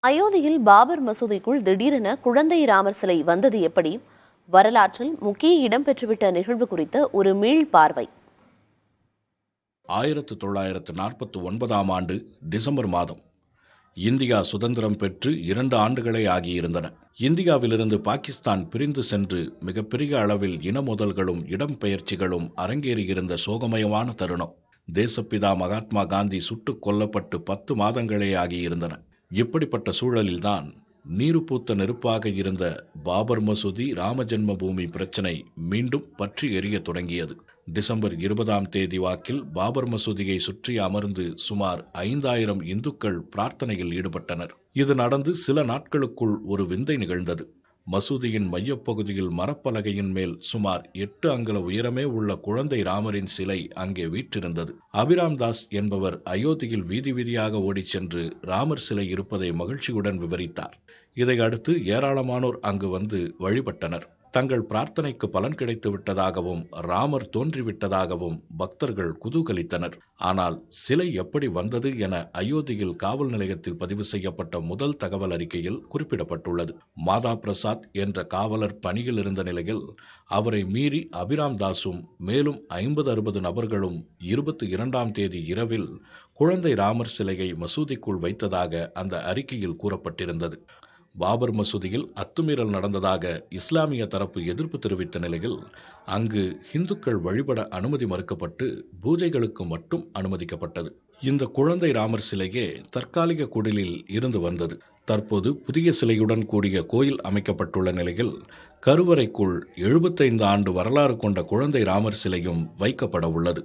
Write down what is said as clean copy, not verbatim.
அயோத்தியில் பாபர் மசூதிக்குள் திடீரென குழந்தை ராமர் சிலை வந்தது எப்படி? வரலாற்றில் முக்கிய இடம் பெற்றுவிட்ட நிகழ்வு குறித்த ஒரு மீள் பார்வை. 1949ஆம் ஆண்டு டிசம்பர் மாதம் இந்தியா சுதந்திரம் பெற்று 2 ஆண்டுகளே ஆகியிருந்தன. இந்தியாவிலிருந்து பாகிஸ்தான் பிரிந்து சென்று மிகப்பெரிய அளவில் இன மோதல்களும் இடம்பெயர்ச்சிகளும் அரங்கேறியிருந்த சோகமயமான தருணம். தேசப்பிதா மகாத்மா காந்தி சுட்டுக் கொல்லப்பட்டு 10 மாதங்களே ஆகியிருந்தன. இப்படிப்பட்ட சூழலில்தான் நீரு பூத்த நெருப்பாக இருந்த பாபர் மசூதி ராமஜென்ம பூமி பிரச்சினை மீண்டும் பற்றி எரிய தொடங்கியது. டிசம்பர் 20ஆம் தேதி வாக்கில் பாபர் மசூதியை சுற்றி அமர்ந்து சுமார் 5000 இந்துக்கள் பிரார்த்தனையில் ஈடுபட்டனர். இது நடந்து சில நாட்களுக்குள் ஒரு விந்தை நிகழ்ந்தது. மசூதியின் மையப்பகுதியில் மரப்பலகையின் மேல் சுமார் 8 அங்குல உயரமே உள்ள குழந்தை ராமரின் சிலை அங்கே வீற்றிருந்தது. அபிராம் தாஸ் என்பவர் அயோத்தியில் வீதி வீதியாக ஓடிச் சென்று ராமர் சிலை இருப்பதை மகிழ்ச்சியுடன் விவரித்தார். இதை அடுத்து ஏராளமானோர் அங்கு வந்து வழிபட்டனர். தங்கள் பிரார்த்தனைக்கு பலன் கிடைத்து விட்டதாகவும் ராமர் தோன்றிவிட்டதாகவும் பக்தர்கள் குதூகலித்தனர். ஆனால் சிலை எப்படி வந்தது என அயோத்தியில் காவல் நிலையத்தில் பதிவு செய்யப்பட்ட முதல் தகவல் அறிக்கையில் குறிப்பிடப்பட்டுள்ளது. மாதா பிரசாத் என்ற காவலர் பணியில் இருந்த நிலையில் அவரை மீறி அபிராம் தாஸும் மேலும் 50-60 நபர்களும் 22ஆம் தேதி இரவில் குழந்தை ராமர் சிலையை மசூதிக்குள் வைத்ததாக அந்த அறிக்கையில் கூறப்பட்டிருந்தது. பாபர் மசூதியில் அத்துமீறல் நடந்ததாக இஸ்லாமிய தரப்பு எதிர்ப்பு தெரிவித்த நிலையில் அங்கு இந்துக்கள் வழிபட அனுமதி மறுக்கப்பட்டு பூஜைகளுக்கு மட்டும் அனுமதிக்கப்பட்டது. இந்த குழந்தை ராமர் சிலையே தற்காலிக குடிலில் இருந்து வந்தது. தற்போது புதிய சிலையுடன் கூடிய கோயில் அமைக்கப்பட்டுள்ள நிலையில் கருவறைக்குள் 75 ஆண்டு வரலாறு கொண்ட குழந்தை ராமர் சிலையும் வைக்கப்பட உள்ளது.